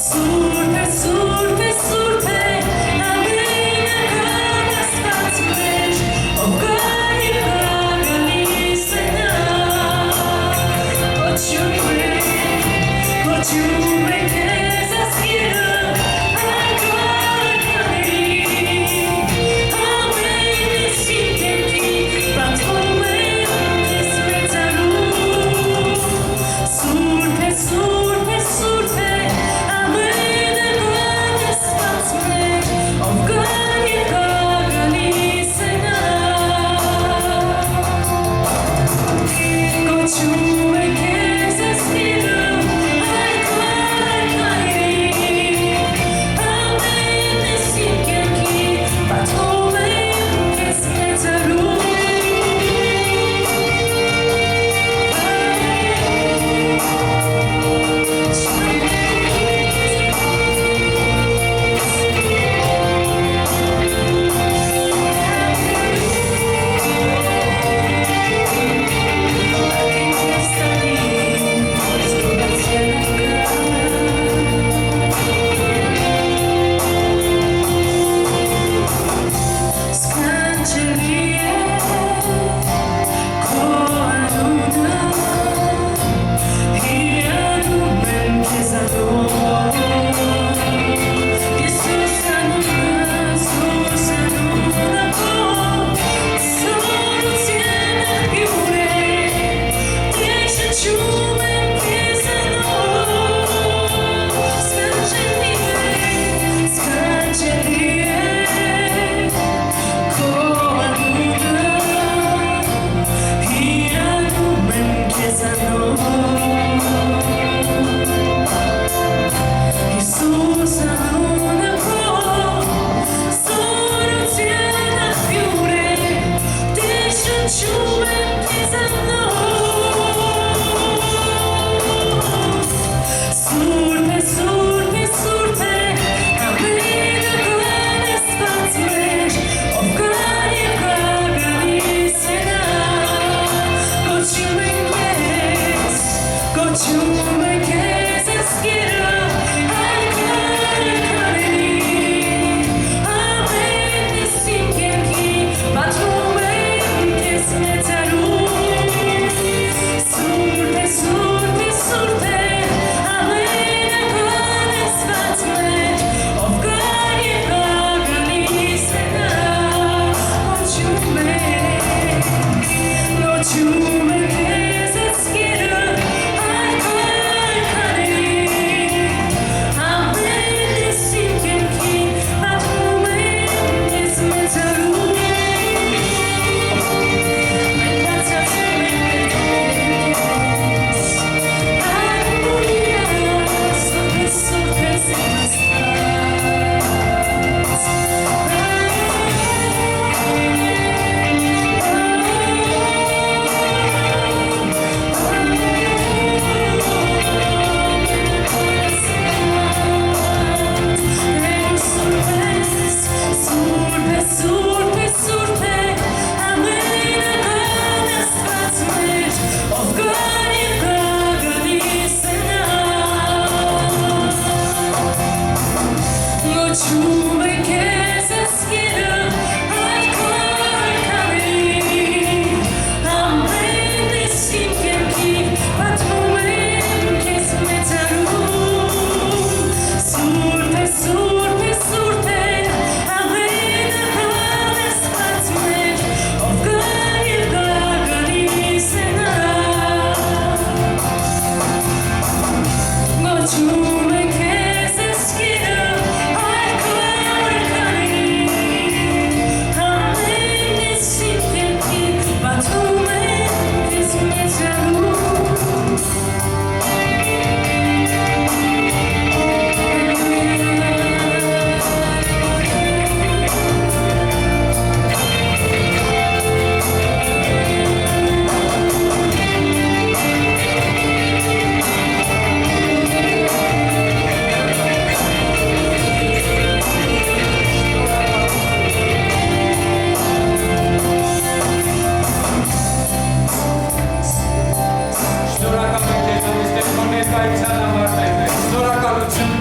Surpe, surpe, surpe, amen.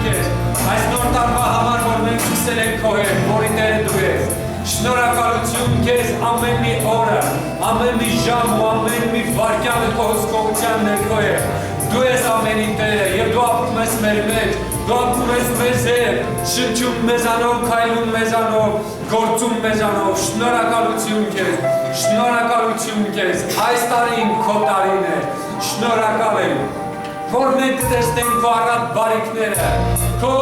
քեզ այս նոր տարվա համար, որ մենք սկսել ենք քո հետ, որի Տերը դու ես։ Շնորհակալություն քեզ ամեն մի օրը, ամեն մի ժամ ու ամեն մի վայրկյանը քո հսկողության ներքո է։ Դու ես ամենի Տերը եւ դու ապրում ես մեր մեջ, դու ապրում ես մեզ հետ, շնչում մեզանով, քայլում մեզանով, գործում մեզանով։ Շնորհակալություն քեզ, շնորհակալություն քեզ։ Այս տարին քո տարին է։ Շնորհակալ եմ, որ մենք տեսնենք քո առատ բարիքները, քո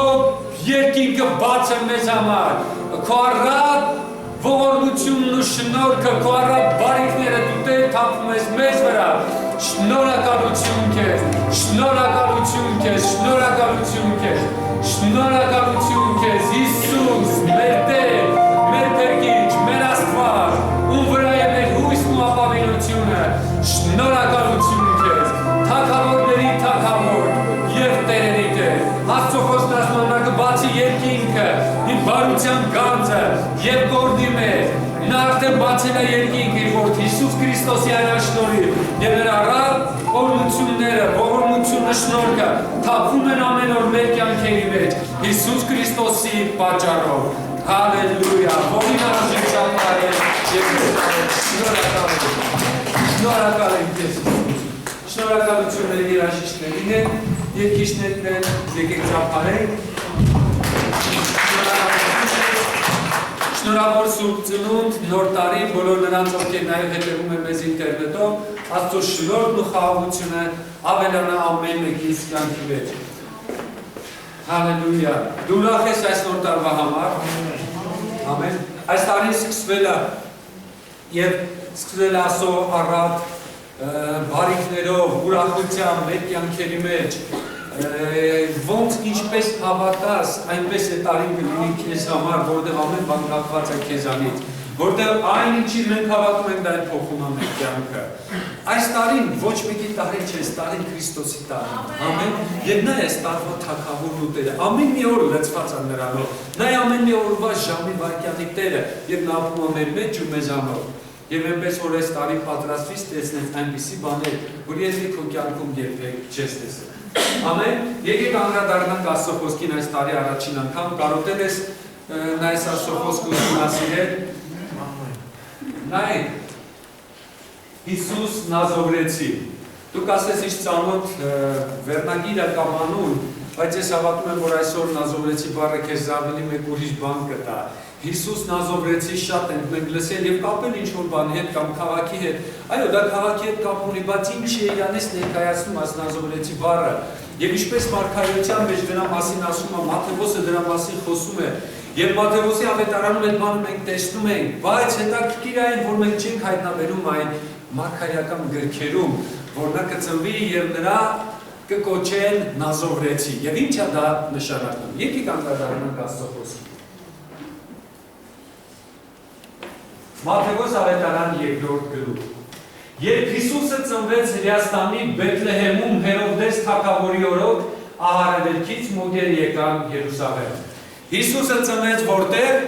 երկինքը բաց է մեզ համար, քո առատ ողորմությունն ու շնորհքը, քո առատ բարիքները դու Տեր թափում ես մեզ վրա։ Շնորհակալություն քեզ, շնորհակալություն քեզ, շնորհակալություն քեզ, շնորհակալություն քեզ, Հիսուս, մեր Տեր, մեր Փրկիչ, մեր Աստված, ում վրա է մեր հույսն ու ապավինությունը։ Շնորհակալություն քեզ, Թագավորների Թագավոր եւ Տերերի Տեր։ Աստծո խոստացմանը բացի երկինքը, իր բարության գանձը եւ գործի մեջ, նա արդեն բացել է երկինքը, որ Հիսուս Քրիստոսի անաշնորհիվ եւ նրա առատ օրհնությունները, ողորմությունը, շնորհքը թափվում են ամեն օր մեր կյանքերի մեջ Հիսուս Քրիստոսի պատճառով։ Հալելույա, ողին արժեքան արել եւ շնորհակալ եմ քեզ։ Շնորհակալություններ երաժիշտներին են, երգիչներն են, եկեք ծափարենք։ Շնորհավոր Սուրբ Ծնունդ, նոր տարի, բոլոր նրանց, ովքեր նաև հետևում են մեզ ինտերնետով, Աստծո շնորհն ու խաղաղությունը ավելանա ամեն մեկի կյանքի մեջ։ Հալելույա։ Դու ուրախ ես այս նոր տարվա համար։ Ամեն։ Այս տարին սկսվել է եւ սկսվել է Աստծո առատ բարիքներով, ուրախությամբ մեր կյանքերի մեջ, ոնց ինչպես հավատաս, այնպես է տարին կլինի քեզ համար, որտեղ ամեն բան կախված է քեզանից, որտեղ այն ինչի մենք հավատում ենք, դա է փոխում մեր կյանքը։ Այս տարին ոչ մեկի տարի չէ, տարին Քրիստոսի տարին։ Ամեն։ Եվ նա է տարվա Թագավորն ու Տերը։ Ամեն մի օր լցված է նրանով։ Նա է ամեն մի օրվա ժամի վայրկյանի Տերը, եւ նա ապրում է մեր մեջ ու մեզանով։ Եվ այնպես որ այս տարի պատրաստվից տեսնես այնպիսի բաներ, որ երբեք քո կյանքում երբեք չես տեսել։ Ամեն, եկեք անդրադառնանք Աստծո խոսքին այս տարի առաջին անգամ, կարոտել ես նայես Աստծո խոսքը ուսումնասիրել։ Նայեք, Հիսուս Նազովրեցի։ Դուք ասես ինչ ծանոթ վերնագիր է կամ անուն, բայց ես հավատում եմ, որ այսօր Նազովրեցի բառը քեզ ավելի մեկ ուրիշ բան կտա։ Հիսուս Նազովրեցի շատ ենք մենք լսել եւ կապել ինչ-որ բանի հետ կամ քաղաքի հետ։ Այո, դա քաղաքի հետ կապ ունի, բայց ինչ է Յանես ներկայացնում այս Նազովրեցի բառը։ Եվ ինչպես Մարգարեության մեջ դրա մասին ասում է, Մատթեոսը դրա մասին խոսում է։ Եվ Մատթեոսի ավետարանում այդ բանը մենք տեսնում ենք, բայց հետաքրքիր է այն, որ մենք չենք հայտնաբերում այն մարգարեական գրքերում, որ նա կծնվի եւ նրա կկոչեն Նազովրեցի։ Եվ ի՞նչ է դա նշանակում։ Եկեք անդրադառնանք Աստծո խոսքին։ Մատթեոս ավետարան 2-րդ գլուխ։ Երբ Հիսուսը ծնվեց Հրեաստանի Բեթլեհեմում Հերովդես թագավորի օրոք, ահարևելքից մոգեր եկան Երուսաղեմ։ Հիսուսը ծնվեց որտեղ?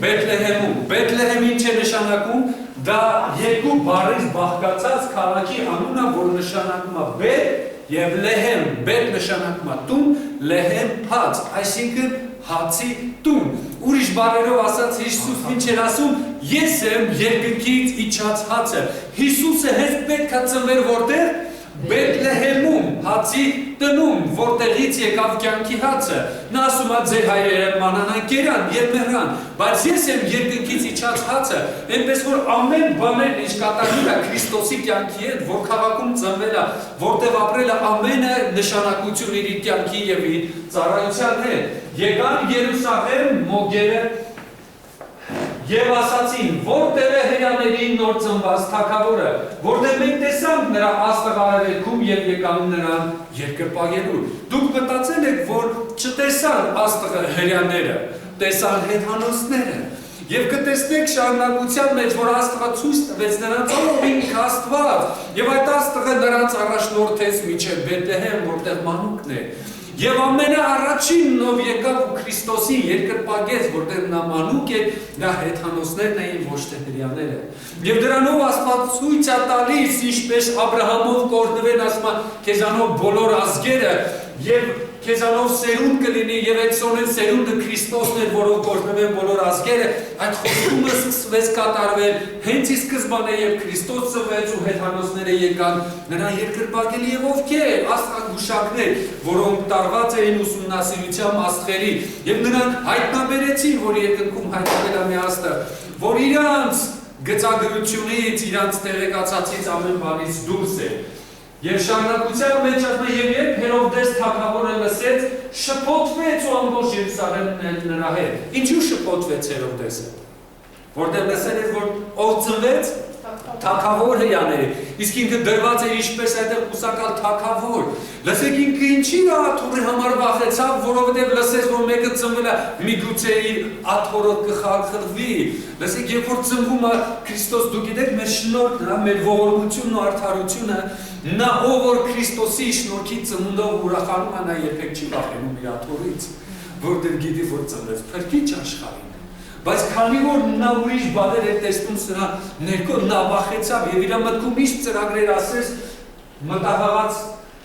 Բեթլեհեմում։ Բեթլեհեմ ինչ է նշանակում? Դա երկու բառից բաղկացած քաղաքի անունը, որ նշանակում է Բեթ եւ Լեհեմ։ Բեթ նշանակում է տուն, Լեհեմ հաց, այսինքն հացի տուն։ Ուրիշ բառերով ասած Հիսուս ինչ էր ասում, ես եմ երկնքից իջած հացը։ Հիսուսը հենց պետք է ծնվեր որտեղ? Բեթլեհեմում, հացի տնում, որտեղից եկավ կյանքի հացը։ Նա ասում է ձեր հայրերը մանանան կերան եւ մեռան, բայց ես եմ երկնքից իջած հացը, այնպես որ ամեն բաներ ինչ կատարվում է Քրիստոսի կյանքի հետ, որ քաղաքում ծնվել է, որտեղ ապրել է ամենը նշանակություն իր կյանքի եւ իր ծառայության հետ։ Եկան Երուսաղեմ մոգերը եւ ասացին, որտեղ է հրեաների նոր ծնված թագավորը, որտեղ մենք տեսանք նրա աստղը արևելքում եւ եկան նրան երկրպագելու։ Դուք մտածել եք, որ չտեսան աստղը հրեաները, տեսան հեթանոսները։ Եվ կտեսնեք շարունակության մեջ, որ Աստղը ցույց տվեց նրանց ով ինքը Աստված, եւ այդ Աստղը նրանց առաջնորդեց մինչև Բեթլեհեմ, որտեղ մանուկն է։ Եվ ամենաառաջինն ով եկավ ու Քրիստոսին երկրպագեց, որտեղ նա մանուկ է, դա հեթանոսներն էին, ոչ թե հրեաները։ Եվ դրանով Աստված ցույց է տալիս, ինչպես Աբրահամով կորնվեն, ասում է, քեզանով բոլոր ազգերը, եւ քեզանով սերունդ կլինի եւ այդ սոնեն սերունդը Քրիստոսն էր, որով կօրհնվեն բոլոր ազգերը, այդ խոստումը սկսվեց կատարվել հենց ի սկզբանե եւ Քրիստոս ծնվեց ու հեթանոսները եկան նրան երկրպագել եւ ովքեր աստղագուշակներ, որոնք տարված էին ուսումնասիրությամբ աստղերի եւ նրանք հայտնաբերեցին, որ երկնքում հայտնվել է մի աստղ, որ իրանց գծագրությունից, իրանց տեղեկացածից ամեն բանից դուրս է։ Եվ շարունակության մեջ ասում է, եւ երբ Հերովդես թագավորը լսեց, շփոթվեց ու ամբողջ Երուսաղեմն նրա հետ։ Ինչու շփոթվեց Հերովդեսը? Որտեղ լսել էր, որ ով ծնվեց թագավոր հրյաները, իսկ ինքը դրված էր ինչպես այդտեղ կուսակալ թագավոր։ Լսեք ինքը ինչի աթոռի համար վախեցավ, որովհետև լսեց, որ մեկը ծնվել է միգուցե իր աթոռը կխախրվի։ Լսեք, երբ որ ծնվում է Քրիստոս, դուք գիտեք, մեր շնորհքն է, մեր ողորմությունն ու արդարությունը, նա ով որ Քրիստոսի շնորհքի ծնունդով ուրախանում է, նա երբեք չի վախենում իր աթոռից, որտեղ գիտի, որ ծնվեց փրկիչ աշխարհին։ Բայց քանի որ նա ուրիշ բաներ էր տեսնում սրա ներքո, նա վախեցավ եւ իր մտքում միշտ ծրագրեր ասես,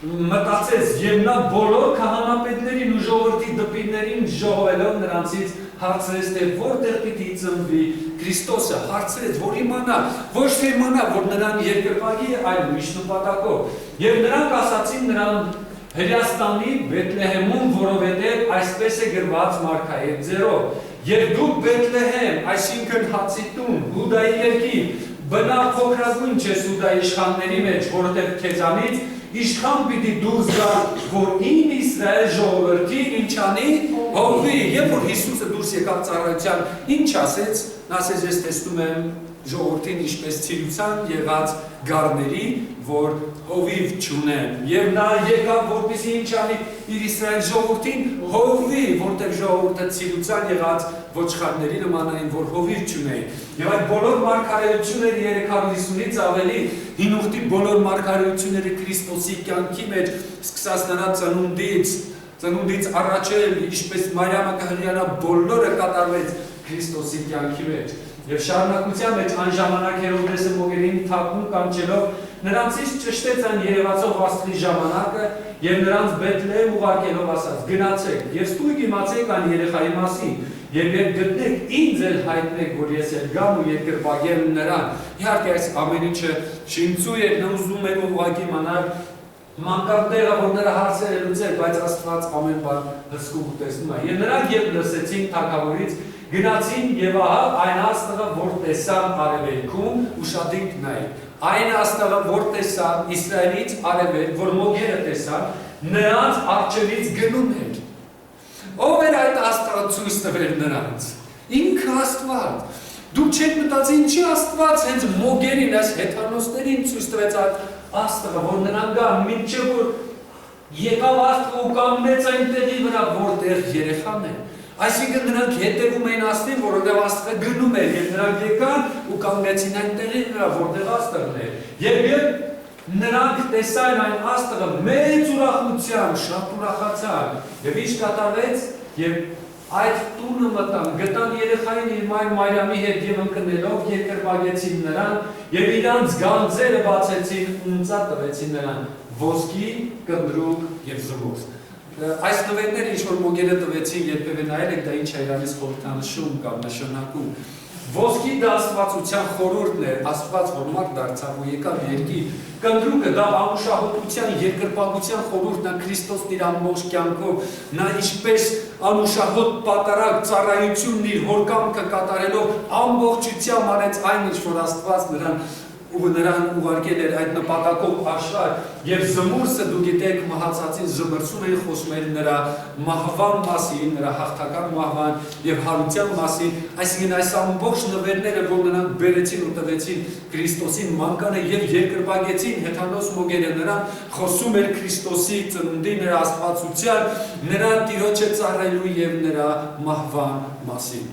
մտածեց եւ նա բոլոր քահանապետերին ու ժողովրդի դպիրներին ժողովելով նրանցից հարցրեց, թե որտեղ պիտի ծնվի Քրիստոսը, հարցրեց, որ իմանա, ոչ թե իմանա, որ նրան երկրպագի, այլ ուրիշ նպատակով։ Եվ նրանք ասացին նրան Հրեաստանի Բեթլեհեմում, որովհետև այսպես է գրված Մարգարեի ձեռով. Եվ դուք Բեթլեհեմ, այսինքն հացի տուն, Հուդայի երկիր, բնա փոքրագույն չես Հուդայի իշխանների մեջ, որովհետև քեզանից իշխան պիտի դուրս գա, որ ին Իսրայել ժողովրդի ինչ անի, հովվի։ Երբ որ Հիսուսը դուրս եկավ ծառայության, ինչ ասեց, նա ասեց, ես տեսնում եմ ժողովրդին ինչպես ցիրուցան եղած գառների, որ հովիվ չունեն։ Եվ նա եկավ, որպեսզի ինչ անի իր Իսրայել ժողովրդին հովվի, որտեղ ժողովուրդը ցիրուցան եղած ոչխարների նման էին, որ հովիվ չունեին։ Եվ այդ բոլոր մարգարեությունները 350-ից ավելի հին ուխտի բոլոր մարգարեությունները Քրիստոսի կյանքի մեջ, սկսած նրա ծնունդից առաջ էլ, ինչպես Մարիամը կհրյանա, բոլորը կատարվեց Քրիստոսի կյանքի մեջ։ Եվ շարունակության մեջ այն ժամանակ Հերովդեսը մոգերին թաքուն կանչելով նրանցից ճշտեց այն երևացող աստղի ժամանակը եւ նրանց Բեթլեհեմ ուղարկելով ասաց. գնացեք եւ ստույգ իմացեք այն երեխայի մասին եւ երբ գտնեք ինձ էլ հայտնեք, որ ես էլ գամ ու երկրպագեմ նրան։ Իհարկե այս ամեն ինչը շինծու է, նա ուզում էր ուղղակի իմանալ մանկան տեղը, որ նրա հարցերը լուծել, բայց Աստված ամեն բան հսկում ու տեսնում է։ Եվ նրանք երբ լսեցին թագավորից, գնացին եւ ահա այն աստղը, որ տեսան արևելքում, ուշադիր նայեք։ Այն աստղը, որ տեսան Իսրայելից արևել, որ մոգերը տեսան, նրանց առջևից գնում էր։ Ով էր այդ աստղը ցույց տվել նրանց։ Ինքը Աստված։ Դուք չեք մտածի ինչի Աստված հենց մոգերին, այս հեթանոսներին ցույց տվեց այդ աստղը, որ նրանք գան, մինչև որ եկավ աստղը ու կանգնեց այնտեղի վրա, որտեղ երեխան է։ Այսինքն նրանք հետևում էին աստղին, որովհետև աստղը գնում էր, եւ նրանք եկան ու կանգնեցին այնտեղի վրա, որտեղ աստղն էր։ Եվ նրանք տեսան այն աստղը մեծ ուրախությամբ, շատ ուրախացան։ Եվ ինչ կատարվեց, եւ այդ տունը մտան, գտան երեխային իր մայր Մարիամի հետ եւ ընկնելով երկրպագեցին նրան եւ իրանց գանձերը բացեցին, ունծա տվեցին նրան ոսկի, կնդրուկ եւ զմուռ։ Այս նվերները ինչ որ մոգերը տվեցին, երբևէ նայել եք, դա ինչ է իրանից խորհրդանշում կամ նշանակում։ Ոսկի դա աստվածության խորհուրդն է, Աստված որ մարդ դարձավ ու եկավ երկիր։ Կնդրուկը դա անուշահոտության, երկրպագության խորհուրդն է, Քրիստոսն իր ամբողջ կյանքով, նա ինչպես անուշահոտ պատարագ ծառայությունն իր հոր կամքը կատարելով ամբողջությամբ արեց այն ինչ որ Աստված նրան ուղարկել էր այդ նպատակով աշխարհ եւ զմուրսը դու գիտեք մահացածին զմրցում էին խոսում էր նրա մահվան մասին, նրա հաղթական մահվան եւ հարության մասին, այսինքն այս ամբողջ նվերները որ նրանք բերեցին ու տվեցին Քրիստոսին մանկանը եւ երկրպագեցին հեթանոս մոգերը նրան խոսում էր Քրիստոսի ծնունդի, նրա աստվածության, նրա Տիրոջը ծառայելու եւ նրա մահվան մասին։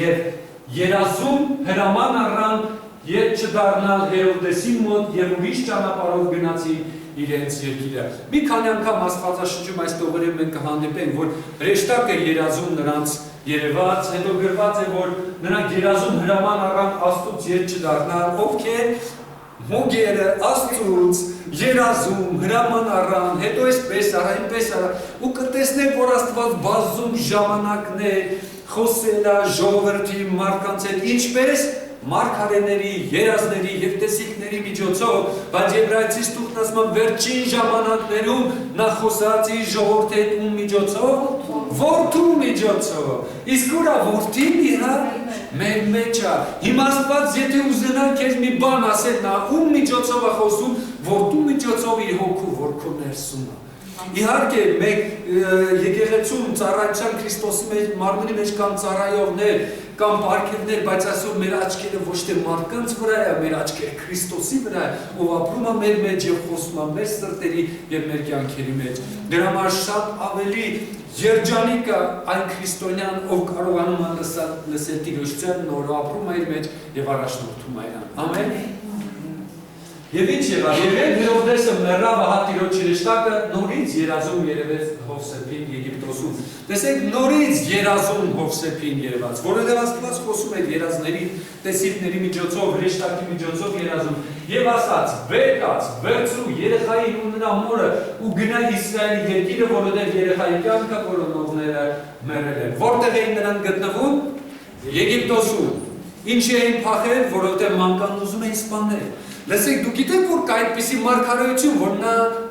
Եվ երազում հրաման առան Ետ չդառնալ Հերովդեսի մոտ եւ ուրիշ ճանապարհով գնացին իրենց երկիրը։ Մի քանի անգամ Աստվածաշնչում այս տողերին մենք կհանդիպենք, որ հրեշտակը երազում նրանց երևաց, հետո գրված է, որ նրանք երազում հրաման առան Աստծուց ետ չդառնալ, ովքեր Մոգերը Աստծուց երազում, հրաման առան, հետո այսպես արա, այնպես արա, ու կտեսնեք, որ Աստված բազում ժամանակներ խոսել է ժողովրդի մարդկանց հետ, ինչպես մարգարեների, երազների և տեսիքների միջոցով, բայց Եբրայեցիս թուղթն ասում է վերջին ժամանակներում նա խոսած իր ժողովրդի հետ ում միջոցով, որդու միջոցով, իսկ ուրա որդին իհար մեր մեջ է, հիմա Աստված եթե ուզենա քեզ մի բան ասել, նա ում միջոցով է խոսում, որդու միջոցով իր հոգու, որ քո ներսում է։ Իհարկե, մեկ եկեղեցում ծառայության Քրիստոսի մեջ մարմնի մեջ կան ծառայողներ, կան պարգևներ, բայց այսօր մեր աչքերը ոչ թե մարդկանց վրա է, մեր աչքերը Քրիստոսի վրա է, ով ապրում է մեր մեջ եւ խոսում է մեր սրտերի եւ մեր կյանքերի մեջ։ Դրա համար շատ ավելի երջանիկ է այն քրիստոնյան, ով կարողանում է լսել Տիրոջը, նոր ապրում է իր մեջ եւ առաջնորդում է իրան։ Ամեն։ Եվ ինչ եղավ, եւ Հերովդեսը մեռավ ահա Տիրոջի հրեշտակը նորից երազում երևեց Հովսեփին Եգիպտոսում։ Տեսեք, նորից երազում Հովսեփին երևաց, որովհետեւ Աստված խոսում է երազների, տեսիլքների միջոցով, հրեշտակի միջոցով երազում։ Եվ ասաց. «Վեր կաց, վերցրու երեխային ու նրա մորը ու գնա Իսրայելի երկիրը, որովհետեւ երեխայի կյանքը որոնողները մեռել են»։ Որտեղ էին նրանք գտնվում։ Եգիպտոսում։ Ինչի էին փախել, որովհետեւ մանկանն ուզում էին սպանել։ Լսեք, դուք գիտեք, որ կա այդպիսի մարգարեություն, որ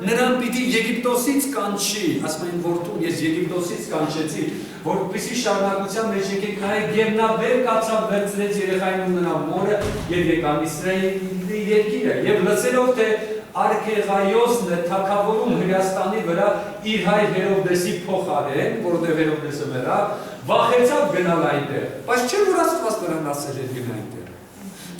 նրան պիտի Եգիպտոսից կանչի, ասում են որդուն, ես Եգիպտոսից կանչեցի, որպեսզի շարունակության մեջ եկեք նայեք, եւ նա վեր կացավ, վերցրեց երեխային ու նրա մորը եւ եկան Իսրայելի երկիրը, եւ լսելով թե Արքեղայոսն է թագավորում Հրեաստանի վրա իր հայր Հերովդեսի փոխարեն, որովհետեւ Հերովդեսը մեռավ, վախեցավ գնալ այնտեղ, բայց չէ որ Աստված նրան ասել էր գնա այնտեղ։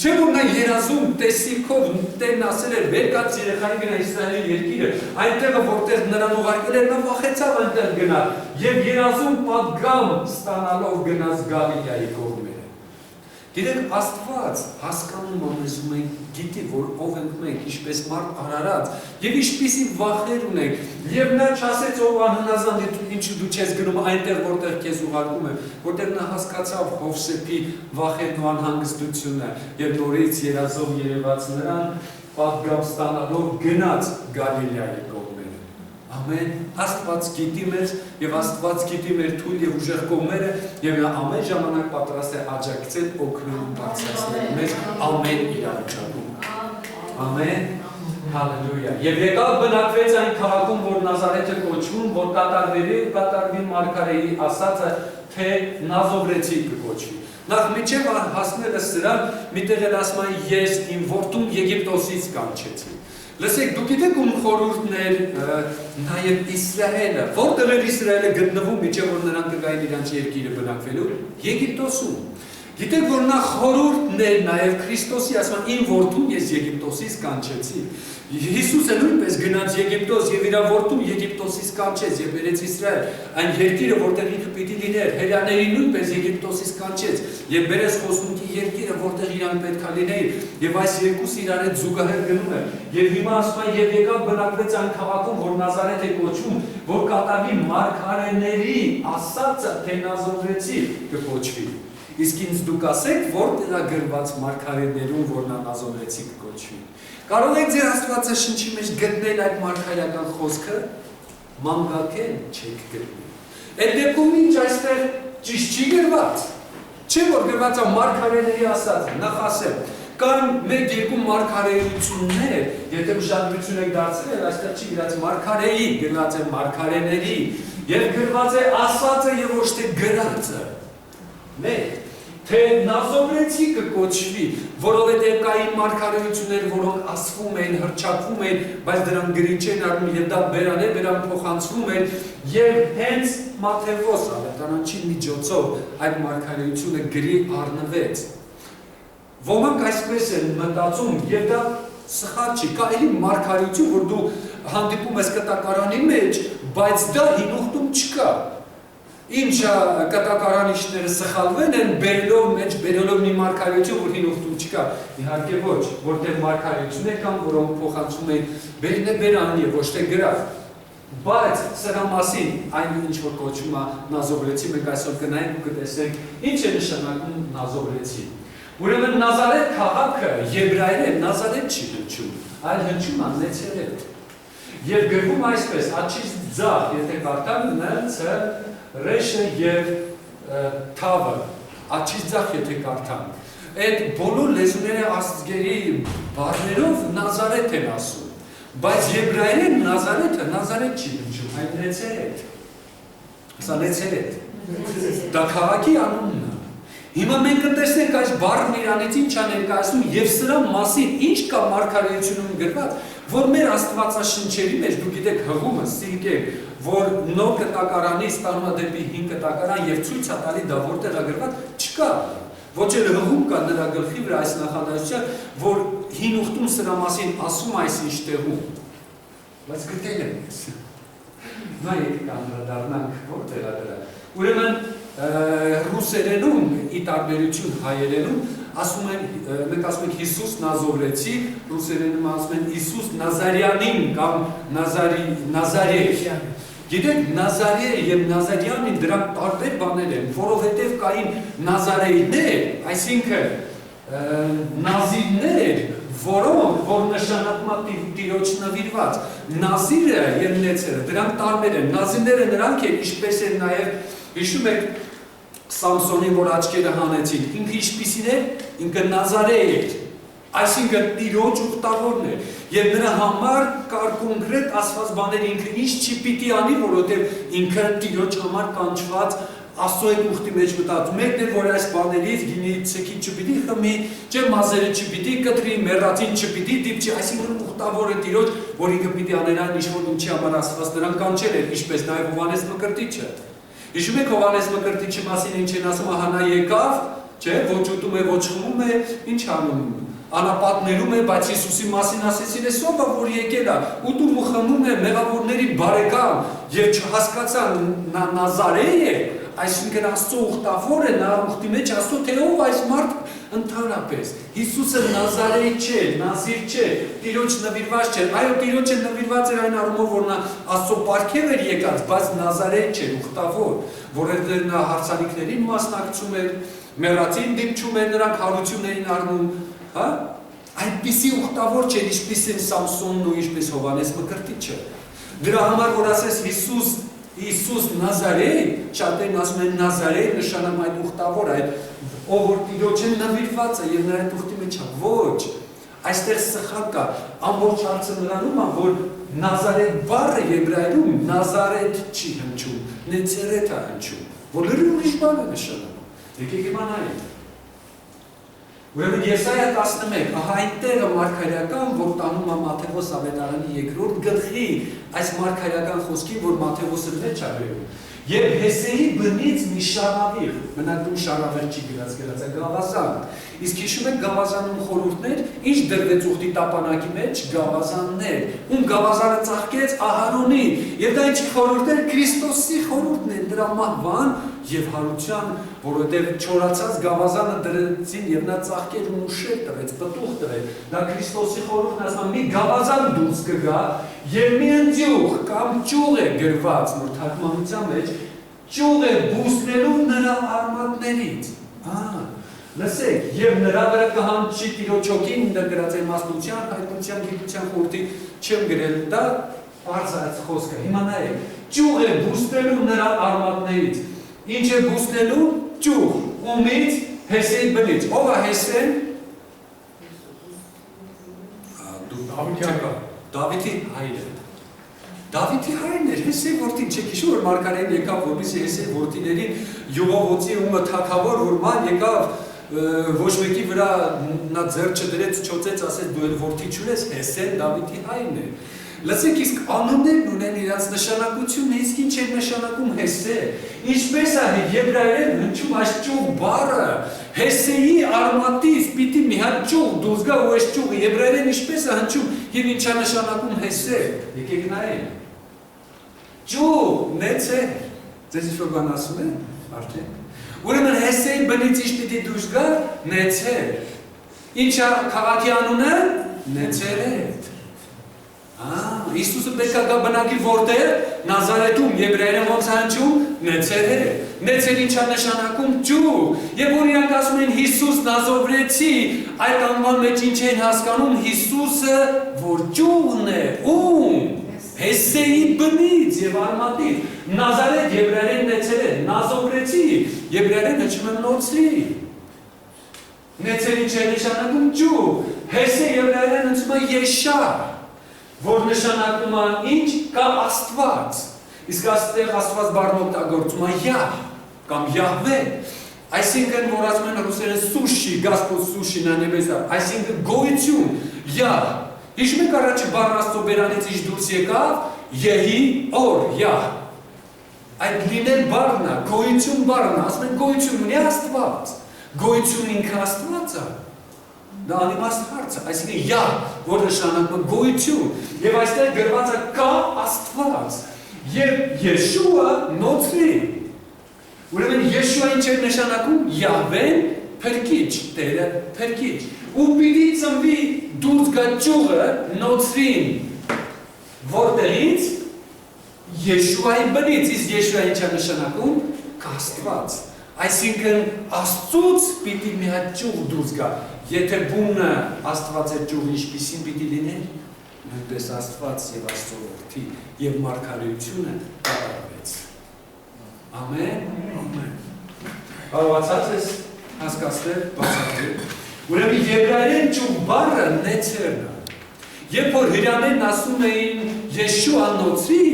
Չէ որ նա երազում տեսիքով Տերն ասել էր վեր կաց երեխային գնա Իսրայելի երկիրը, այնտեղը որտեղ նրան ուղարկել էր, նա վախեցավ այնտեղ գնալ եւ երազում պատգամ ստանալով գնաց Գալիլեայի կողմերը։ Գիտեք, Աստված հասկանում է մեզ ու մենք գիտի, որ ով ենք մենք, ինչպես մարդ արարած եւ ինչպիսի վախեր ունենք, եւ նա չասեց ով անհնազանդ ինչու դու չես գնում այնտեղ որտեղ քեզ ուղարկում եմ, որտեղ նա հասկացավ Հովսեփի վախերն ու անհանգստությունը եւ նորից երազով երևաց նրան պատգամ ստանալով գնաց Գալիլեայի կողմերը։ Ամեն, Աստված գիտի մեզ եւ Աստված գիտի մեր թույլ եւ ուժեղ կողմերը եւ նա ամեն ժամանակ պատրաստ է աջակցել օգնել ու բարձրացնել մեզ ամեն իրավիճակում։ Ամեն, հալելույա։ Եվ եկավ բնակվեց այն քաղաքում, որ Նազարեթը կոչվում, որ կատարվի մարգարեի ասածը, թե Նազովրեցի կկոչվի։ Նախ միջև հասնելը սրան, միտեղ էլ ասում է ես իմ որդուն Եգիպտոսից կանչեցի։ Լսեք, դուք գիտեք ում խորհուրդն էր նաև Իսրայելը, որտեղ էր Իսրայելը գտնվում, միջև որ նրանք կգային իրանց երկիրը բնակվելու, Եգիպտոսում։ Գիտեք, որ նա խորհուրդն էր նաև Քրիստոսի, ասում իմ որդուն ես Եգիպտոսից կանչեցի։ Հիսուսը նույնպես գնաց Եգիպտոս եւ իր որդուն Եգիպտոսից կանչեց եւ բերեց Իսրայել, այն երկիրը, որտեղ ինքը պիտի լիներ, հրեաներին նույնպես Եգիպտոսից կանչեց եւ բերեց խոսունքի երկիրը, որտեղ իրան պետք է լինեին, եւ այս երկուսը իրար հետ զուգահեռ գնում են։ Եվ հիմա ասում է եւ եկավ բնակվեց այն քաղաքում, որ Նազարեթ է կոչվում, որ կատարվի մարգարեների ասածը, թե Նազովրեցի կկոչվի։ Իսկ ինձ դուք ասեք, որտեղ է գրված մարգարեներում, որ նա Նազովրեցի կկոչվի։ Կարող եք ձեր Աստվածաշնչի մեջ գտնել այդ մարգարեական խոսքը, մանգակել չեք գտնել։ Այդ դեպքում ինչ այստեղ ճիշտ չի գրված։ Չէ որ գրված է մարգարեների ասածը, նախ ասեմ, կան մեկ-երկու մարգարեություններ, եթե ուշադրություն եք դարձրել, այստեղ չի գրած մարգարեի, գրված է մարգարեների, եւ գրված է ասածը եւ ոչ թե գրածը։ Մեկ թե Նազովրեցի կկոչվի, որովհետև կային մարգարեություններ, որոնք ասվում էին, հռչակվում էին, բայց դրանք գրի չեն առնում եւ դա բերան է, բերան փոխանցվում են եւ հենց Մատթեոս ավետարանչի միջոցով այդ մարգարեությունը գրի առնվեց։ Ոմանք այսպես են մտածում եւ դա սխալ չի, կա էլի մարգարեություն, որ դու հանդիպում ես կտակարանի մեջ, բայց դա հին ուխտում չկա։ Ինչ կտակարանիչները սխալվել են բերելով մեջ, բերելով մի մարգարեություն, որ հին ուխտում չկա։ Իհարկե ոչ, որտեղ մարգարեություններ կան, որոնք փոխանցում են բերին է բերան եւ ոչ թե գրավ։ Բայց սրա մասին այն ինչ որ կոչվում է Նազովրեցի, մենք այսօր կնայենք ու կտեսնենք ինչ է նշանակում Նազովրեցի։ Ուրեմն Նազարեթ քաղաքը եբրայերեն Նազարեթ չի հնչում, այլ հնչում է Նեցարեթ։ Եվ գրվում այսպես, աչից ձախ, եթե կարդամ ՆՑ ռեշը եւ թավը, աչից ձախ եթե կարդամ։ Այդ բոլոր լեզուների ազգերի բառերով Նազարեթ են ասում, բայց եբրայերեն Նազարեթը Նազարեթ չի հնչում, այլ Նեցարեթ։ Սա Նեցարեթ։ Դա քաղաքի անունն է։ Հիմա մենք կտեսնենք այս բառն իրանից ինչ է ներկայացնում եւ սրա մասին ինչ կա մարգարեությունում գրված, որ մեր Աստվածաշնչերի մեջ, դուք գիտեք հղումը, սինկեք, որ նոր կտակարանի ստանում է դեպի հին կտակարան եւ ցույց է տալի դա որտեղ է գրված, չկա։ Ոչ էլ հղում կա նրա գլխի վրա այս նախադասության, որ հին ուխտում սրա մասին ասում այսինչ տեղում։ Բայց գտել եմ ես։ Նա եկեք անդրադառնանք որտեղ է դրա։ Ուրեմն ռուսերենում ի տարբերություն հայերենում ասում են, մենք ասում ենք Հիսուս Նազովրեցի, ռուսերենում ասում են Հիսուս Նազարյանին կամ Նազարեթ։ Գիտեք, Նազարե եւ Նազարյանին դրանք տարբեր բաներ են, որովհետեւ կային Նազարեիներ, այսինքն նազիրներ, որոնք որ նշանակում է Տիրոջ նվիրված։ Նազիրը եւ Նեցերը դրանք տարբեր են։ Նազիրները նրանք են, ինչպես են նաեւ հիշում եք Սամսոնին, որ աչքերը հանեցին, ինքը ինչպիսին էր, ինքը Նազարե էր, այսինքն Տիրոջ ուխտավորն էր, եւ նրա համար կար կոնկրետ ասված բաներ, ինքը ինչ չի պիտի անի, որովհետեւ ինքը Տիրոջ համար կանչված Աստծո այդ ուխտի մեջ մտած։ Մեկն էր, որ այս բաներից գինի ցեկի չպիտի խմի, չէ մազերը չպիտի կտրի, մեռածին չպիտի դիպչի, այսինքն ուխտավորը Տիրոջ, որ ինքը պիտի աներ այն ինչ որ ինչի համար Աստված նրան կանչել էր, ինչպես նաեւ Հովհաննես Մկրտիչը։ Հիշում եք Հովհաննես Մկրտիչի մասին ինչ են ասում, հանա եկավ, չէ, ոչ ուտում է, ոչ խմում է, ինչ անում։ Անապատներում է, բայց Հիսուսի մասին ասեցին, այսօր որ եկել է, ուտում ու խմում է, մեղավորների բարեկամ, եւ չհասկացան նա Նազարե է, այսինքն Աստծո ուխտավոր է, նա ուխտի մեջ Աստծո թե ով այս մարդ ընդհանրապես։ Հիսուսը Նազարեի չէ, Նազիր չէ, Տիրոջ նվիրված չէ, այո Տիրոջը նվիրված էր այն առումով, որ նա Աստծո պարգև էր եկած, բայց Նազարեի չէ, ուխտավոր, որովհետեւ նա հարցանիքներին մասնակցում էր, մեռածին դիպչում էր, նրանք հարություններին առնում, հա? Այդպիսի ուխտավոր չէ, ինչպես են Սամսոնն ու ինչպես Հովհաննես Մկրտիչը։ Դրա համար որ ասես Հիսուս Նազարե, շատերն ասում են Նազարե նշանակում այդ ուխտավոր, այդ ով որ Տիրոջը նվիրված է եւ նրա ուխտի մեջ է, ոչ, այստեղ սխալ կա, ամբողջ հարցը նրանում է, որ Նազարեթ բառը եբրայերում Նազարեթ չի հնչում, Նեցարեթ է հնչում, որ լրիվ ուրիշ բան է նշանակում։ Եկեք իմանայինք։ Ուրեմն Եսայա 11, ահա այնտեղը մարգարեական, որ տանում է Մատթեոս ավետարանի 2-րդ գլխի, այս մարգարեական խոսքին, որ Մատթեոսը մեջ է վերում։ Եվ Հեսեի բնից մի շարավիղ, մնացում շարավիղ չի գրած է գավազան։ Իսկ հիշում եք գավազանում խորհուրդներ, ինչ դրվեց ուխտի տապանակի մեջ, գավազաններ, ում գավազանը ծաղկեց Ահարոնի, եւ դա ինչ խորհուրդներ, Քրիստոսի խորհուրդն են, դրա մահվան եւ հարության, որովհետեւ չորացած գավազանը դրեցին եւ նա ծաղկեր ու ուշեր տվեց, պտուղ տվեց։ Դա Քրիստոսի խորհուրդն ասում, մի գավազան դուրս կգա եւ մի ընձյուղ կամ ճյուղ է գրված նոր թարգմանության մեջ, ճյուղ է բուսնելու նրա արմատներից։ Լսեք, եւ նրա վրա կհանչի Տիրոջ հոգին, դա գրած է իմաստության, հայտնության, գիտության խորհրդի չեմ գրել, դա բարձ այս խոսքը։ Հիմա նայեք, ճյուղ է բուսնելու նրա արմատներից։ Ինչ է բուսնելու ճյուղ, ումից Հեսեի բնից։ Ով է Հեսեն? Դավիթի հայրը։ Դավիթի հայրն էր, Հեսեի որդին, չեք հիշում, որ մարգարեն եկավ, որպեսզի Հեսեի որդիներին յուղովոցի ումը թագավոր, որ ման եկավ ոչ մեկի վրա նա ձեռ չդրեց, չոցեց, ասեց դու էլ որդի չունես, Հեսեն Դավիթի հայրն է։ Լսեք, իսկ անուններն ունեն իրաց նշանակությունը, իսկ ինչ է նշանակում Հեսե։ Ինչպես է եբրայերեն հնչում այս ճյուղ բառը, Հեսեի արմատից պիտի մի հատ ճյուղ դուրս գա ու այս ճյուղը եբրայերեն ինչպես է հնչում եւ ինչ է նշանակում Հեսե։ Եկեք նայենք։ Ճյուղ, Նեցեր։ Ձեզ ինչ-որ բան ասում են, արդեն։ Ուրեմն Հեսեի բնից ինչ պիտի դուրս գա, Նեցեր։ Ինչ է քաղաքի անունը, Նեցարեթ։ Հիսուսը պետք է գա բնակի որտեղ Նազարեթում, եբրայերեն ոնց է հնչում, Նեցեր։ Նեցեր ինչա նշանակում ջուր։ Եվ որ իրանք ասում են Հիսուս Նազովրեցի, այդ անվան մեջ ինչ են հասկանում Հիսուսը, որ ջուրն է, ում Հեսեի բնից եւ արմատից։ Նազարեթ եբրայերեն Նեցեր է, Նազովրեցի եբրայերեն հնչում է Նոցրի։ Նեցեր ինչ է նշանակում ջուր։ Հեսե եբրայերեն հնչում է Եշար, որ նշանակում է ինչ կա Աստված։ Իսկ այստեղ Աստված բառն օգտագործում է Յահ կամ Յահվե։ Այսինքն որ ասում են ռուսերեն սուշի, Господь սուշի նա նեբեսա, այսինքն գոյություն, Յահ։ Հիշում եք առաջի բառն Աստծո բերանից ինչ դուրս եկավ, Եհի օր, Յահ։ Այդ լինել բառն է, գոյություն բառն է, ասում են գոյություն ունի Աստված։ Գոյություն ինքը Աստված է։ Դա անիմաստ հարց է, այսինքն Յահ, որ նշանակում է գոյություն, եւ այստեղ գրված է կա Աստված, եւ Եշուա Նոցրի։ Ուրեմն Եշուա ինչ է նշանակում, Յահվեն փրկիչ, Տերը փրկիչ։ Ու պիտի ծնվի դուրս գա ջուղը Նոցրին, որտեղից Եշուայի բնից, իսկ Եշուա ինչ է նշանակում, կա Աստված։ Այսինքն Աստծուց պիտի մի հատ ջուղ դուրս գա։ Եթե բունը Աստված է ջուղ ինչպիսին պիտի լիներ, նույնպես Աստված եւ Աստծո որդի եւ մարգարեությունը կատարվեց։ Ամեն, ամեն։ Կարողացած ես հասկացնել, բացատրել։ Ուրեմն եբրայերեն ջուղ բառը Նեցերն է։ Երբ որ հրյաներն ասում էին Եշուա Նոցրի,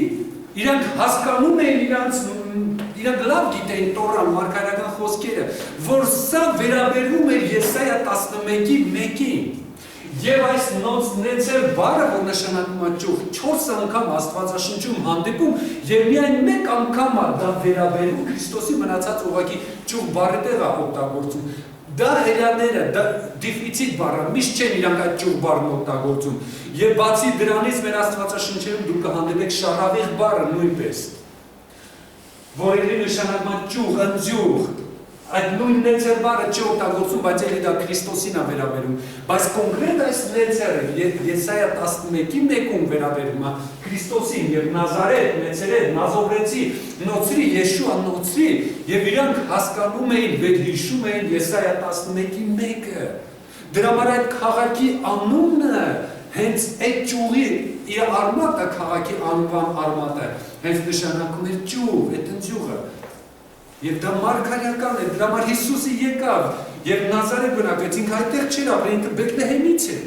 իրանք հասկանում էին իրանք լավ գիտեին Տորան, մարգարեական խոսքերը, որ սա վերաբերվում էր Եսայա 11:1-ին։ Եվ այս Նեցեր բառը, որ նշանակում է ջուղ, 4 անգամ Աստվածաշնչում հանդիպում, եւ միայն մեկ անգամ է դա վերաբերում Քրիստոսի մնացած ուղղակի ջուղ բառի տեղ է օգտագործում։ Դա հրյաները, դա դիֆիցիտ բառը, միշտ չեն իրանք այդ ջուղ բառն օգտագործում։ Եվ բացի դրանից մեր Աստվածաշնչերում դուք կհանդիպեք շարավիղ բառը նույնպես, որի նշանակում է ջուղ, ընձյուղ, այդ նույն Նեցեր բառը չի օգտագործում, բայց էլի դա Քրիստոսին է վերաբերում, բայց կոնկրետ այս Նեցերը Եսայա 11:1-ում վերաբերում է Քրիստոսին եւ Նազարեթ, Նեցերեթ, Նազովրեցի, Նոցրի, Եշուա Նոցրի, եւ իրանք հասկանում էին, վերհիշում էին Եսայա 11:1-ը։ Դրա համար այդ քաղաքի անունը հենց այդ ջուղի իր արմատը, քաղաքի անվան արմատը, հենց նշանակում էր ջուղ, այդ ընձյուղը։ Եվ դա մարգարեական է, դրա համար Հիսուսը եկավ եւ Նազարեթ բնակվեց, ինքը այդտեղ չէր ապրել, ինքը Բեթլեհեմից էր։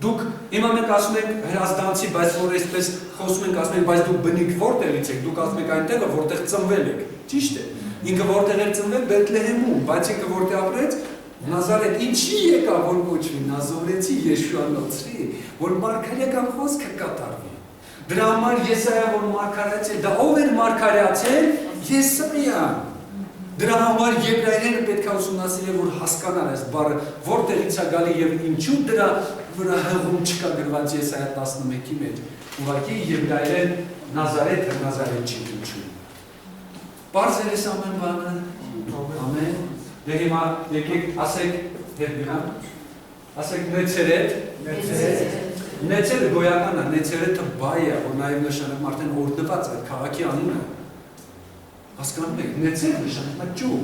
Դուք հիմա մենք ասում ենք հրազդանցի, բայց որ այսպես խոսում ենք, ասում ենք, բայց դուք բնիկ որտեղից եք, դուք ասում եք այնտեղը, որտեղ ծնվել եք։ Ճիշտ է։ Ինքը որտեղ էր ծնվել Բեթլեհեմում, բայց ինքը որտեղ ապրեց Նազարեթ, ինչի եկավ որ կոչվի Նազովրեցի Եշուա Նոցրի, որ մարգարեական խոսքը կատարվի։ Դրա համար Եսայա որ մարգարեացել, դա ով էր մարգարեացել, Եսայան։ Դրա համար եբրայերենը պետք է ուսումնասիրել, որ հասկանան այս բառը որտեղից է գալի եւ ինչու դրա վրա հղում չկա գրված Եսայա 11-ի մեջ։ Ուղղակի եբրայերեն Նազարեթ չի հնչում։ Բարձր է ամեն բանը։ Ամեն։ Դե հիմա եկեք ասեք հետ գնան։ Ասեք Նեցերեթ, Նեցերը գոյական է, Նեցերեթը բայ է, որ նաև նշանակում արդեն օրդված այդ քաղաքի անունը։ Հասկանում եք, Նեցեր նշանակում է ջուղ։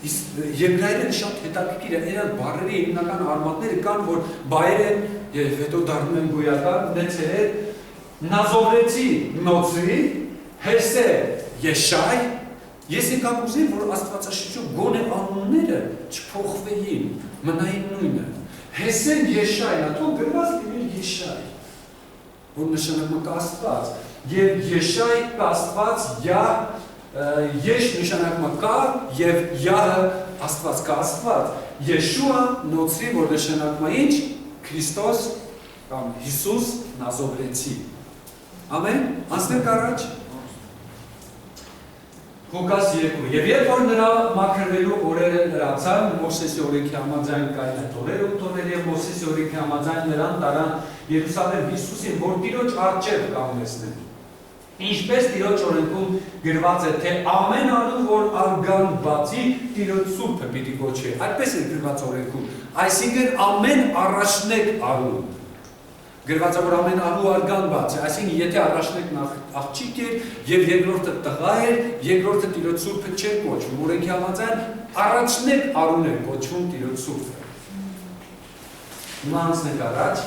Իսկ եբրայերեն շատ հետաքրքիր է, նրանց բառերի հիմնական արմատները կան, որ բայեր են եւ հետո դառնում են գոյական, Նեցերեթ, Նազովրեցի, Նոցրի, Հեսե, Եշայ։ Ես եկամ ուզեմ, որ Աստվածաշնչում գոնե անունները չփոխվեին, մնային նույնը։ Հեսեն Եշայն, ատո գրված լիներ Եշայ, որ նշանակում է Աստված, եւ Եշայ կա Աստված, Եշ նշանակում է կա, եւ Յահը Աստված կա Աստված, Եշուա Նոցրի, որ նշանակում է ինչ, Քրիստոս կամ Հիսուս Նազովրեցի։ Ամեն, անցնենք առաջ։ Ղուկաս 2. Եվ երբ որ նրա մաքրվելու օրերը լրացան, Մովսեսի օրենքի համաձայն կային այդ օրերը ու տոները եւ Մովսեսի օրենքի համաձայն նրան տարան Երուսաղեմ Հիսուսին, որ Տիրոջ առջև կանգնեցնեն։ Ինչպես Տիրոջ օրենքում գրված է, թե ամեն անուն, որ արգան բացի, Տիրոջ սուրբը պիտի կոչվի։ Այդպես է գրված օրենքում։ Այսինքն ամեն առաջնեկ անուն։ գրված է որ ամեն ահու արգան բաց է, այսինքն եթե առաջնեկն աղջիկ էր եւ երկրորդը տղա էր, երկրորդը Տիրոջ Սուրբը չէր կոչվում, օրենքի համաձայն առաջնեկ արուն էր կոչվում Տիրոջ Սուրբը։ Հիմա անցնենք առաջ։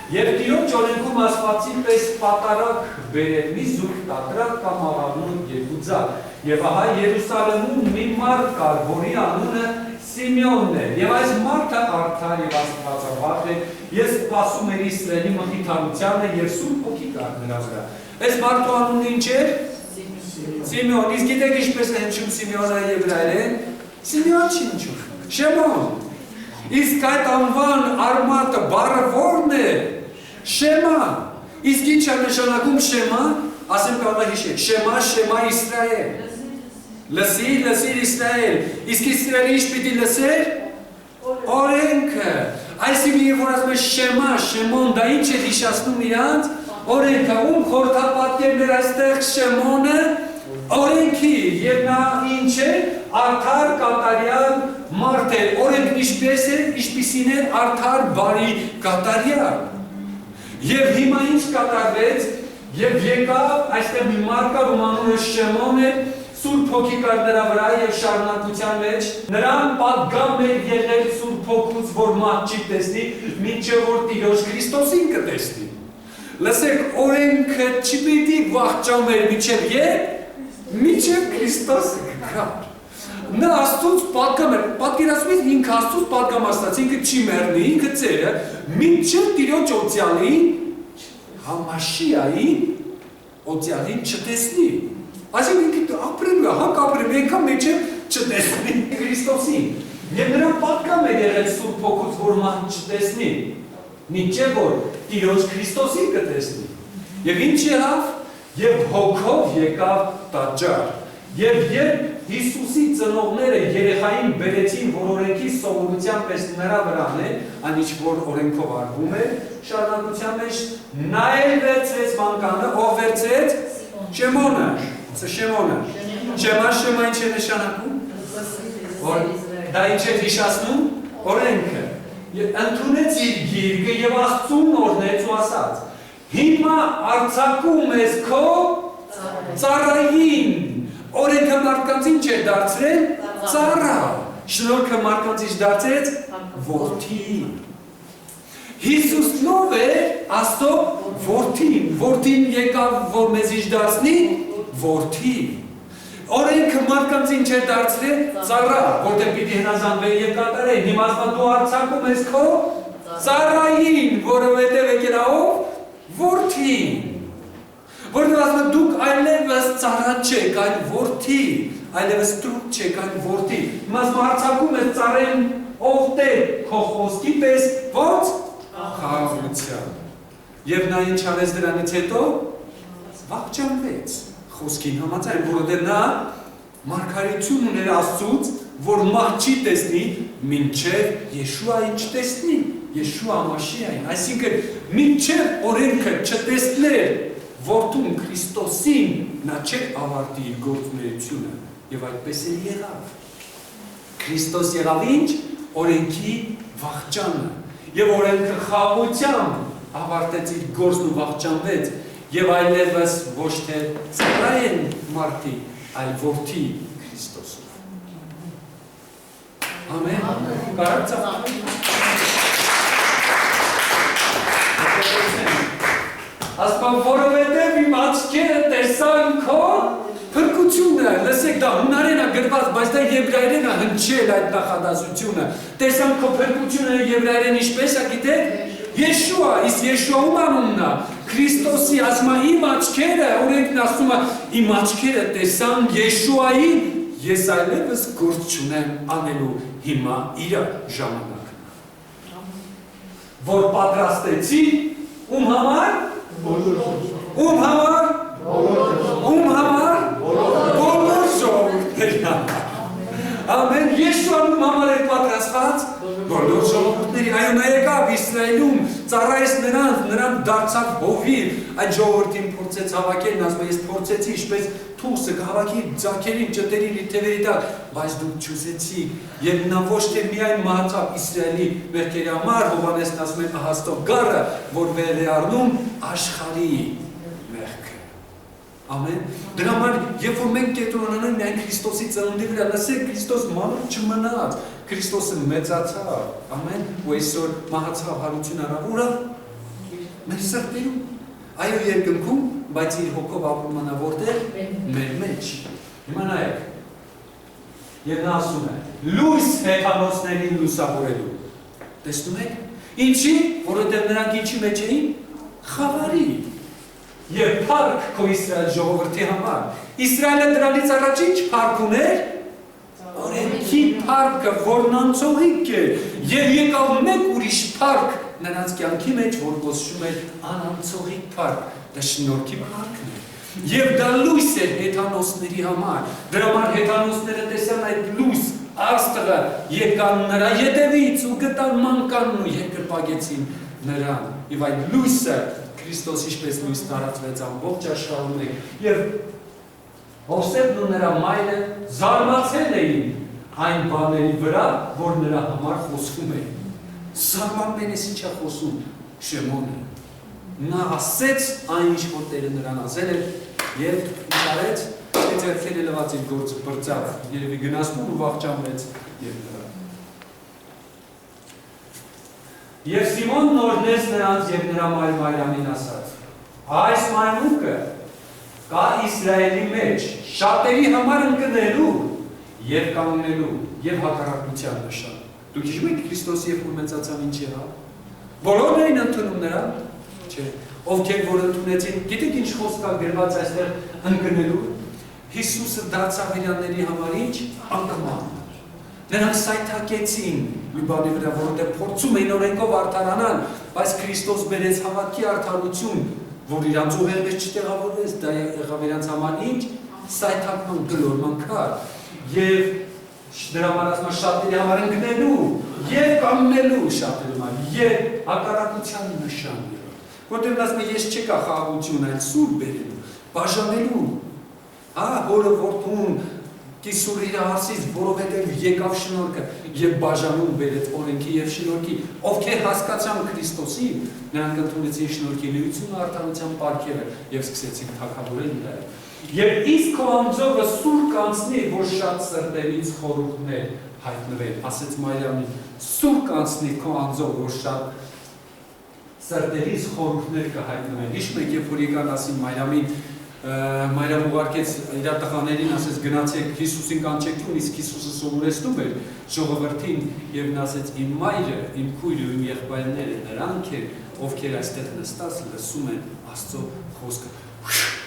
Եվ Տիրոջ օրենքում ասվածի պես պատարակ բերել մի զույգ տատրակ կամ աղավնուն երկու ձակ։ Եվ ահա Երուսաղեմում մի մարդ կար, որի անունը Սիմեոնն էր, եւ այս մարդը արդար եւ աստվածավախ էր, ես սպասում էր Իսրայելի մխիթարությանը եւ Սուրբ Հոգի կար նրա վրա։ Այս մարդու անունը ինչ էր? Սիմեոն։ Իսկ գիտեք ինչպես է հնչում Սիմեոնը եբրայերեն? Սիմեոն չի հնչում, Շեմոն։ Իսկ այդ անվան արմատը բառը ո՞րն է? Շեմա։ Իսկ ինչ է նշանակում Շեմա? Ասեմ կարող է հիշեք, Շեմա, Շեմա Իսրայել։ Լսիր, լսիր Իսրայել, իսկ Իսրայելի ինչ պիտի լսեր? Օրենքը, այսինքն երբ որ ասում է Շեմա, Շեմոն, դա ինչ է հիշացնում իրանց? Օրենքը, ում խորհրդապատկերն էր այստեղ Շեմոնը? Օրենքի, եւ նա ինչ է? Արդար կատարյալ մարդ է, օրենքն ինչպես է, ինչպիսին է արդար բարի կատարյալ։ Եվ հիմա ինչ կատարվեց, եւ եկավ այստեղ մի մարդ կար, ում անունը Շեմոն է, Սուրբ Հոգի կար նրա վրա եւ շարունակության մեջ նրան պատգամ էր եղել Սուրբ Հոգուց, որ մարդ չի տեսնի, մինչեւ որ Տիրոջ Քրիստոսին կտեսնի։ Լսեք, օրենքը չպիտի վախճանվեր մինչեւ երբ? Մինչեւ Քրիստոսը գա։ Նա Աստծուց պատգամ էր, պատկերացրեք ինքը Աստծուց պատգամ աստած, ինքը չի մեռնի, ինքը ծերը, մինչեւ Տիրոջ օծյալին, Համաշիային օծյալին չտեսնի։ Այսինքն ինքը ապրելու է, հակ ապրելու, ենքան մեջ է չտեսնի Քրիստոսին։ Եվ նրան պատկամ է եղել Սուրբ Հոգուց, որ մարդ չտեսնի, մինչև որ Տիրոջ Քրիստոսին կտեսնի։ Եվ ինչ եղավ, եւ հոգով եկավ տաճար։ Եվ երբ Հիսուսի ծնողները երեխային բերեցին, որ օրենքի սովորության պես նրա վրան է, այն ինչ որ օրենքով արվում է, շարունակության մեջ նայել վերցրեց մանկանը, ով վերցրեց? Շեմոնը։ Շեմոնը։ Շեմա ինչ է նշանակում? Դա ինչ է հիշացնում? Օրենքը։ Ընդունեց իր գիրկը եւ Աստծուն օրհնեց ու ասաց. Հիմա արձակում ես քո ծառային։ Օրենքը մարդկանց ինչ է դարձրել? Ծառա։ Շնորհքը մարդկանց ինչ դարձրեց? Որդի։ Հիսուսն ով է? Աստծո որդին։ Որդին եկավ, որ մեզ ինչ դարձնի? Որդի։ Օրենքը մարդկանց ինչ է դարձրել? Ծառա, որտեղ պիտի հնազանդվեն եւ կատարեն։ Հիմա դու արձակում ես քո ծառային, որովհետեւ եկել ով? Որդին։ Որտեղ ասում է դուք այլևս ծառա չեք, այլ որդի, այլևս դուք չեք, այլ որդի։ Հիմա արձակում ես ծառային ով Տեր քո խոսքի պես, ո՞նց? Խաղաղության։ Եվ նա ինչ արեց դրանից հետո? Վախճանվեց խոսքին համաձայն, որովհետև նա մարգարեություն ուներ Աստծուց, որ մարդ չի տեսնի, մինչև Եշուային չտեսնի, Եշուա Մաշիային, այսինքն մինչև օրենքը չտեսներ որդուն Քրիստոսին, նա չէր ավարտի իր գործունեությունը, եւ այդպես էլ եղավ։ Քրիստոս եղավ ինչ? Օրենքի վախճանը, եւ օրենքը խաղաղությամբ ավարտեց իր գործն ու վախճանվեց, եւ այլևս ոչ թե ծառա են մարդի, այլ որդի Քրիստոսով։ Ամեն։ Կարա՞ք ծաղկել։ Ասպան, որովհետև իմ աչքերը տեսան քո փրկությունը, լսեք դա հունարեն է գրված, բայց դա եբրայերեն է հնչել այդ նախադասությունը, տեսան քո փրկությունը եբրայերեն ինչպես է գիտեք? Եշուա, իսկ Եշուայում անունն է, Քրիստոսի ասում է իմ աչքերը, օրենքն ասում է իմ աչքերը տեսան Եշուային, ես այլևս գործ չունեմ անելու հիմա իր ժամանակն։ Որ պատրաստեցի ում համար? Ում համար? Ում համար? Բոլոր ժողովուրդների համար։ Ամեն Եշուան ում համար է պատրաստված? եղած բոլոր ժողովուրդների այո նա եկավ Իսրայելում ծառայեց նրան դարձավ հովիվ այդ ժողովրդին փորձեց հավաքել ասում է ես փորձեցի ինչպես թուղսը հավաքի ձագերին ճտերին թևերի տակ բայց դուք չուզեցիք եւ նա ոչ թե միայն մահացավ Իսրայելի մեղքերի համար Հովհաննեսն ասում է Ահաստո գառը որ վեր է առնում աշխարհի մեղքը ամեն դրա համար երբ որ մենք կենտրոնանանք միայն Քրիստոսի ծննդի վրա լսեք Քրիստոս մանուկ չմնաց Քրիստոսը մեծացավ ամեն ու այսօր մահացավ հարություն արավորը մեր սրտերում այո երկնքում բայց իր հոգով ապրում նա որտեղ մեր մեջ հիմա նայեք եւ նա ասում է լույս հեթանոսներին լուսավորելու տեսնում եք ինչի որովհետեւ նրանք ինչի մեջ էին խավարի եւ փառք քո Իսրայել ժողովրդի համար Իսրայելը դրանից առաջ ինչ փառք ուներ օրենքի փառքը որն անցողիկ է եւ եկավ մեկ ուրիշ փառք նրանց կյանքի մեջ որ ոսում է անանցողիկ փառք դա շնորհքի փառքն է եւ դա լույս է հեթանոսների համար դրա համար հեթանոսները տեսան այդ լույս Աստղը եկան նրա ետևից ու գտան մանկանն ու երկրպագեցին նրան եւ այդ լույսը Քրիստոս ինչպես լույս տարածվեց ամբողջ աշխարհում եւ Հովսեփն ու նրա մայրը զարմացել էին այն բաների վրա, որ նրա համար խոսվում էին։ Զարմանում ես ինչ է խոսում Շեմոնը։ Նա ասեց այն ինչ որ Տերը նրան ասել էր եւ ինչ արեց, ձեռքերը լվաց իր գործը բրծավ, երևի գնաց ու վախճանվեց եւ Եվ Սիմոնն օրհնեց նրանց եւ նրա Մարիամին ասաց. Այս մանուկը կա Իսրայելի մեջ շատերի համար ընկնելու եւ կանգնելու եւ հակառակության նշան։ Դուք հիշում եք Քրիստոսի երբ որ մեծացավ ինչ եղավ։ Բոլորն էին ընդունում նրան, չէ։ Ովքեր որ ընդունեցին, գիտեք ինչ խոսք կա գրված այստեղ ընկնելու։ Հիսուսը դարձավ իրանների համար ինչ անկման։ Նրանք սայթակեցին մի բանի վրա, որովհետև փորձում էին օրենքով արդարանալ, բայց Քրիստոս բերեց հավատքի արդարություն, որ իրանց ուղեղից չտեղավորվեց, դա եղավ իրանց համար ինչ սայթակման գլորման քար եւ դրա համար ասում շատերի համար ընկնելու եւ կանգնելու շատերի համար եւ հակառակության նշան որտեղ ասում է ես չկա խաղաղություն այլ սուր բերելու բաժանելու որը որդուն Կիսուրի հարցից, որովհետև եկավ շնորհքը եւ բաժանում բերեց օրենքի եւ շնորհքի, ովքեր հասկացան Քրիստոսին, նրանք ընդունեցին շնորհքի լույսն արդարության պարգևը եւ սկսեցին թագավորել իրար։ Եվ իսկ քո անձովը սուր կանցնի, որ շատ սրտերից խորհուրդներ հայտնվեն, ասեց Մարիամին, սուր կանցնի քո անձով, որ շատ սրտերից խորհուրդներ կհայտնվեն։ Հիշում եք, երբ որ եկան ասին Մարիամին Մարիամ ուղարկեց իր տղաներին, ասեց գնացեք Հիսուսին կանչեք տուն, իսկ Հիսուսը սովորեցնում էր ժողովրդին եւ նա ասեց իմ մայրը, իմ քույրը, իմ եղբայրները նրանք են, ովքեր այստեղ նստած լսում են Աստծո խոսքը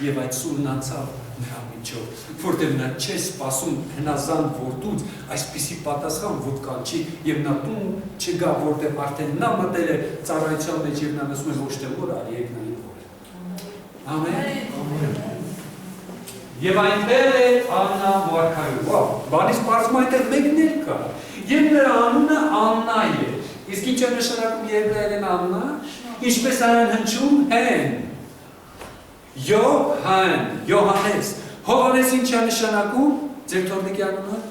եւ այդ սուրն անցավ նրա միջով, որտեղ նա չէ սպասում հնազանդ որդուց այսպիսի պատասխան որ կանչի եւ նա տուն չգա, որտեղ արդեն նա մտել է ծառայության մեջ եւ նա ասում է ոչ թե որ արի եկնային Ամեն։ Եվ այնտեղ է Աննա Մարգարեթը։ Բանից պարզվում այնտեղ մեկն կա։ Եվ նրա անունը Աննա է։ Իսկ ինչ է նշանակում եբրայերեն Աննա? Ինչպես այն հնչում հեն։ Յոհաննես։ Հովհաննես ինչ է նշանակում? Ձեր թորնիկի անունը?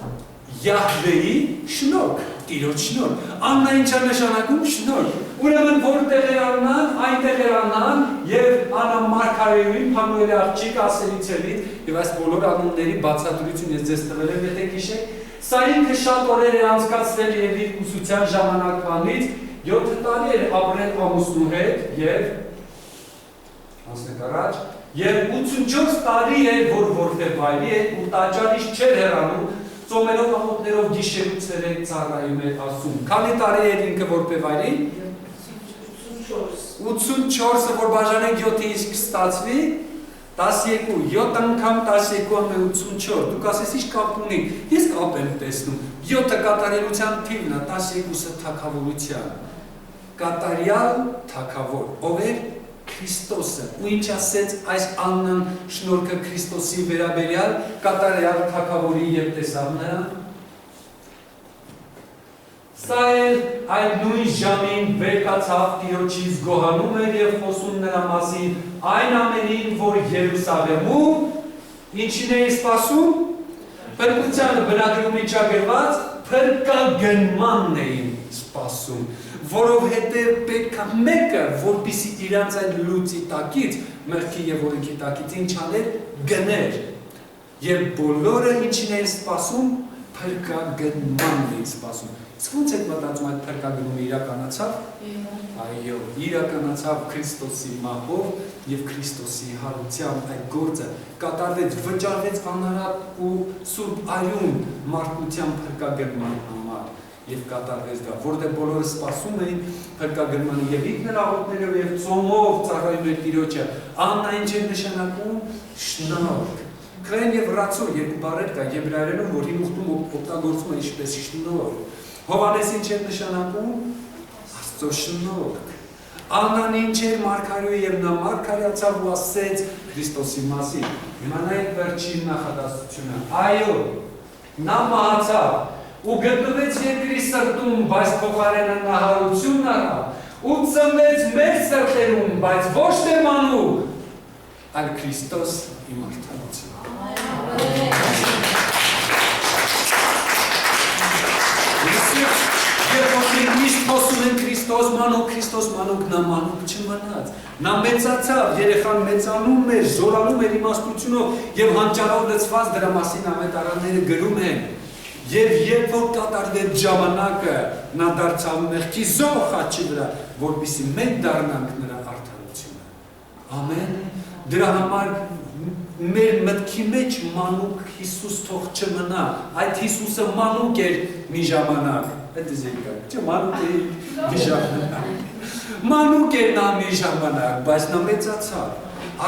Յահվեի շնորհք, Տիրոջ շնորհք։ Աննա ինչ է նշանակում շնորհք։ Ուրեմն որտեղ է Աննան, այնտեղ է Աննան եւ Աննա Մարգարեթին Փանուելի աղջիկ Ասելիցելից եւ այս բոլոր անունների բացատրություն ես ձեզ տվել եմ, եթե գիշեք։ Սա ինքը շատ օրեր է անցկացրել եւ իր ուսուցության ժամանակվանից 7 տարի էր ապրել ամուսնու հետ եւ անցնեք առաջ եւ 84 տարի է որ որտեղ վայրի է ու տաճարից չէր հեռանում ծոմերով աղոթներով գիշերու ցերեկ ծառայում էր ասում։ Քանի տարի էր ինքը որտեղ վայրի 84-ը որ բաժանենք 7-ից իսկ ստացվի 12, 7 անգամ 12 ամե 84, դուք ասես ինչ կապ ունի, ես կապ եմ տեսնում, 7-ը կատարելության թիվն է, 12-ը թագավորության, կատարյալ թագավոր, ով էր Քրիստոսը, ու ինչ ասեց այս Աննան շնորհքը Քրիստոսի վերաբերյալ կատարյալ թագավորի եւ տեսավ նրան, Սա էլ այդ նույն ժամին վերկացավ Տիրոջից գոհանում էր և խոսում նրա մասին այն ամենին, որ Երուսաղեմում ինչին էի սպասում, փրկությանը բնագրում իջագրված փրկագնմանն էին սպասում, որովհետև պետք է մեկը, որպեսզի իրանց այն լուծի տակից, մեղքի և օրենքի տակից ինչ աներ, գներ, և բոլորը ինչին էին սպասում, փրկագնմանն էին սպասում։ Իսկ ո՞նց եք մտածում այդ փրկագնումը իրականացավ։ Այո, իրականացավ Քրիստոսի մահով և Քրիստոսի հարությամբ այդ գործը կատարվեց, վճարվեց անարատ ու սուրբ արյուն մարդկության փրկագնման համար և կատարվեց դա, որտեղ բոլորը սպասում էին փրկագնմանը և ինքն աղոթներով և ծոմով ծառայում էր Տիրոջը, աննա ինչ է նշանակում շնորհք։ Քրեն և ռացո երկու բառեր կա եբրայերենում, որ հին ուխտում օգտագործում է ինչպես շնորհ։ Հովհաննես ինչ է նշանակում Աստծո շնորհք։ Աննան ինչ էր մարգարեը և նա մարգարեացավ ու ասեց Քրիստոսի մասին։ Հիմա նայեք վերջին նախադասությունը։ Այո, նա մահացավ ու գտնվեց երկրի սրտում, բայց փոխարենը նա հարություն առավ ու ծնվեց մեր սրտերում, բայց ոչ թե մանուկ, այլ Քրիստոս իմ արդարությունը։ Երբ որ մենք միշտ խոսում ենք Քրիստոս մանուկ, նա մանուկ չմնաց։ Նա մեծացավ, երեխան մեծանում էր, զորանում էր իմաստությունով և հանճարով լցված դրա մասին ավետարանները գրում են։ Եվ երբ որ կատարվեց ժամանակը, նա դարձավ մեղքի զոհ խաչի վրա, որպեսզի մենք դառնանք նրա արդարությունը։ Ամեն։ Դրա համար մեր մտքի մեջ մանուկ Հիսուս թող չմնա, այդ Հիսուսը մանուկ էր մի ժամանակ, այդ զեկակ, չէ, մանուկ էր մի ժամանակ, մանուկ էր նա մի ժամանակ, բայց նա մեծացավ,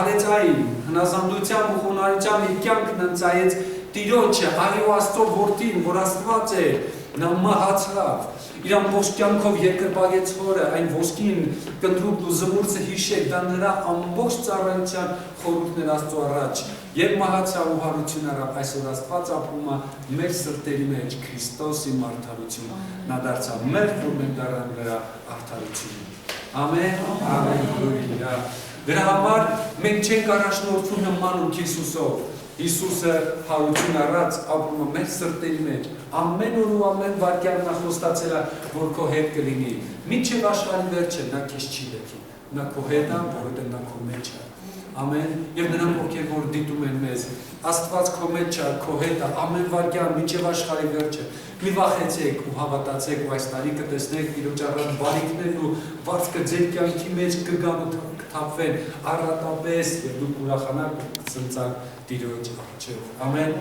արեց այն, հնազանդությամբ ու խոնարհությամբ իր կյանքն ընծայեց Տիրոջը, այո Աստծո որդին, որ Աստված էր, նա մահացավ, իր ամբողջ կյանքով երկրպագեց հորը, այն ոսկին, կնդրուկն ու զմուրցը հիշեք, դա նրա ամբողջ ծառայության խորհուրդն էր Աստծո առաջ, և մահացավ ու հարություն առավ, այսօր Աստված ապրում է մեր սրտերի մեջ Քրիստոսի արդարություն, նա դարձավ մեր, որ մենք դառնանք նրա արդարությունը։ Ամեն, հալելույա։ Դրա համար մենք չենք առաջնորդվում նմանուկ Հիսուսով։ Հիսուսը հարություն առած ապրում է մեր սրտերի մեջ, ամեն օր ու ամեն վայրկյան նա խոստացել է, որ քո հետ կլինի։ Մինչև աշխարհի վերջը նա քեզ չի լքի, նա քո հետ է, որովհետև նա քո մեջ է։ Ամեն, և նրանք ովքեր որ դիտում են մեզ, Աստված քո մեջ է, քո հետ է, ամեն վայրկյան մինչև աշխարհի վերջը։ Մի վախեցեք ու հավատացեք ու այս տարի կտեսնեք Տիրոջ առատ բարիքներն ու վարձքը ձեր կյանքի մեջ կգան ու կթափվեն առատապես և դուք ուրախանաք ու կծնծաք Տիրոջ առջև։ Ամեն,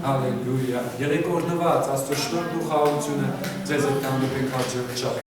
հալելույա։ Եղեք օրհնված, Աստծո շնորհն ու խաղաղությունը ձեզ հետ կհանդիպենք հաջորդ շաբաթ։